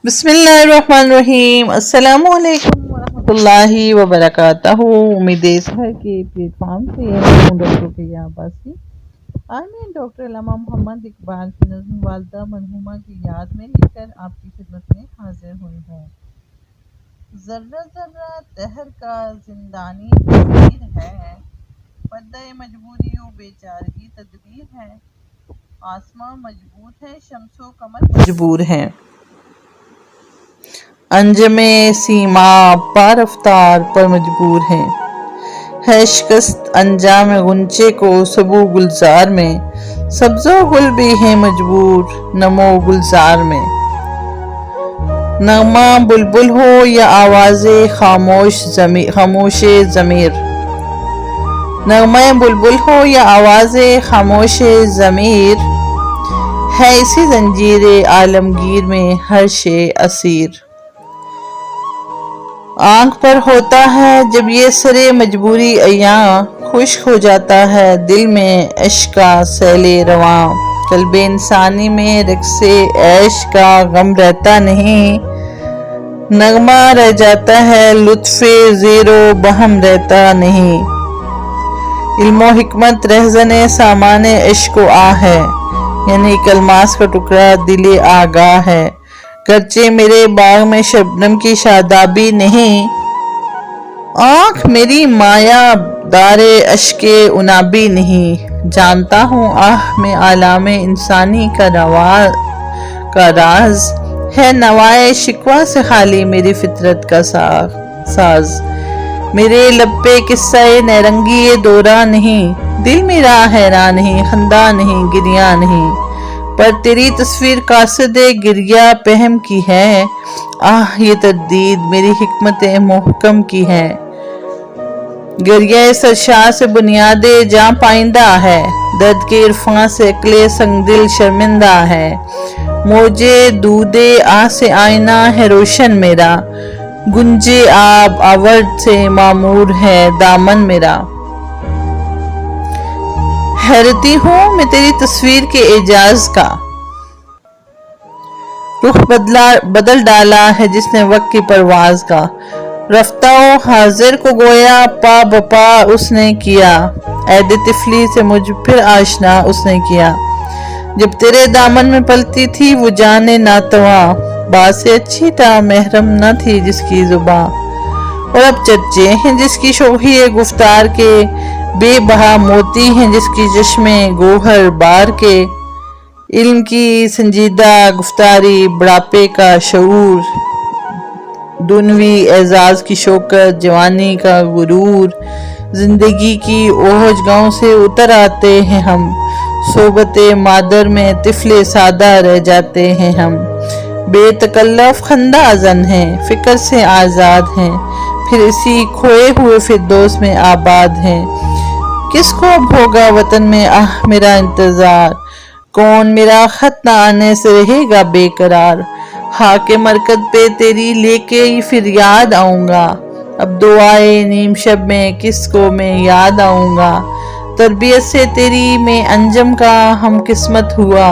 بسم اللہ الرحمن الرحیم۔ السلام علیکم ورحمۃ اللہ وبرکاتہ۔ امید ہے کہ پلیٹ فارم سے ہوں ڈاکٹر کیا عباسی۔ آج میں ڈاکٹر علامہ محمد اقبال کی نظم والدہ مرحومہ کی یاد میں لے کر آپ کی خدمت میں حاضر ہوئی ہوں۔ ذرہ ذرہ دہر کا زندانی تصویر ہے، پردہ مجبوری و بیچارگی تدبیر ہے۔ آسماں مضبوط ہے، شمس و قمر مجبور ہے۔ انجم سیما پا رفتار پر مجبور ہے شکست انجام غنچے کو سبو گلزار میں۔ سبز و گل بھی ہے مجبور نمو گلزار میں۔ نغمہ بلبل ہو یا آواز خاموش ضمیر، نغمہ بلبل ہو یا آواز خاموش ضمیر، ہے اسی زنجیر عالمگیر میں ہر شے اسیر۔ آنکھ پر ہوتا ہے جب یہ سرے مجبوری عیاں، خشک ہو جاتا ہے دل میں عشق کا سیل رواں۔ قلب انسانی میں رقص عیش کا غم رہتا نہیں، نغمہ رہ جاتا ہے لطف زیر و بہم رہتا نہیں۔ علم و حکمت رہزن سامان عشق و آہ ہے، یعنی کلماس کا ٹکڑا دل آگاہ ہے۔ گرچہ میرے باغ میں شبنم کی شادابی نہیں، آنکھ میری مایا دار اشک عنابی نہیں۔ جانتا ہوں آہ میں عالم انسانی کا راز ہے، نوائے شکوہ سے خالی میری فطرت کا ساز۔ میرے لب پہ قصہ نیرنگی دورہ نہیں، دل میرا حیران نہیں، خندہ نہیں، گریہ نہیں، پر تیری تصویر قاصد گریہ پہم کی ہے۔ آہ یہ تردید میری حکمت محکم کی ہے، گریہ سرشار سے بنیاد جاں پائندہ ہے، درد کے عرفاں سے عقل سنگ دل شرمندہ ہے۔ موجے دود آہ سے آئینہ ہے روشن میرا، گنجے آب آورد سے معمور ہے دامن میرا۔ حیرتی ہوں میں تیری تصویر کے اعجاز کا، رخ بدل ڈالا ہے جس نے وقت کی پرواز کا۔ رفتہ و حاضر کو گویا پا بپا اس نے کیا، عید طفلی سے مجھ پھر آشنا اس نے کیا۔ جب تیرے دامن میں پلتی تھی وہ جان ناتواں، بات سے اچھی تا محرم نہ تھی جس کی زباں۔ اور اب چرچے ہیں جس کی شوخی گفتار کے، بے بہا موتی ہیں جس کی چشم گوہر بار کے۔ علم کی سنجیدہ گفتاری، بڑھاپے کا شعور، دنوی اعزاز کی شوکت، جوانی کا غرور، زندگی کی اوہج گاؤں سے اتر آتے ہیں ہم، صحبت مادر میں طفل سادہ رہ جاتے ہیں ہم۔ بے تکلف خندہ زن ہیں، فکر سے آزاد ہیں، پھر اسی کھوئے ہوئے فردوس میں آباد ہیں۔ کس کو اب ہوگا وطن میں آہ میرا انتظار، کون میرا خط نہ آنے سے رہے گا بے قرار۔ خاک مرکز پہ تیری لے کے پھر یاد آؤں گا، اب دعائے نیم شب میں کس کو میں یاد آؤں گا۔ تربیت سے تیری میں انجم کا ہم قسمت ہوا،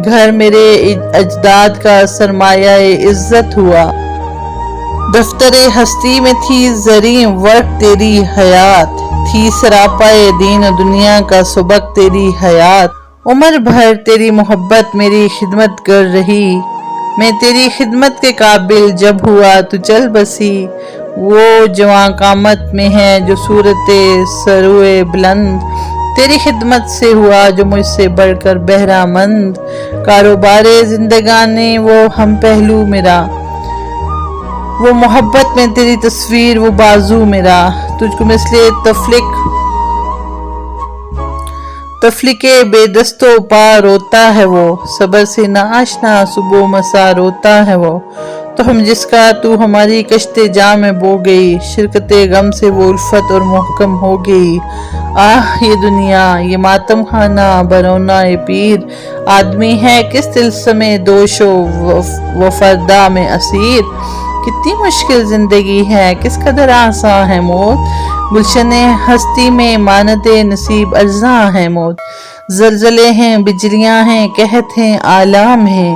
گھر میرے اجداد کا سرمایہ عزت ہوا۔ دفتر ہستی میں تھی زریں ورق تیری حیات، تھی سراپائے دین و دنیا کا سبق تیری حیات۔ عمر بھر تیری محبت میری خدمت کر رہی، میں تیری خدمت کے قابل جب ہوا تو چل بسی۔ وہ جواں قامت میں ہے جو صورت سروے بلند، تیری خدمت سے ہوا جو مجھ سے بڑھ کر بہرہ مند۔ کاروبار زندگانی وہ ہم پہلو میرا، وہ محبت میں تیری تصویر وہ بازو میرا۔ تجھ کو مثل تفلق بے دست و پا روتا ہے وہ، صبر سے نہ آشنا صبح و مسا روتا ہے وہ۔ تو ہم جس کا تو ہماری کشت جاں میں بو گئی، شرکت غم سے وہ الفت اور محکم ہو گئی۔ آہ یہ دنیا یہ ماتم خانہ برونا پیر، آدمی ہے کس طلسم دوش و فردا میں اسیر۔ کتنی مشکل زندگی ہے کس قدر آساں ہے موت، گلشن ہستی میں مانت نصیب ارزاں ہے موت۔ زلزلے ہیں بجلیاں ہیں قحط ہیں آلام ہیں،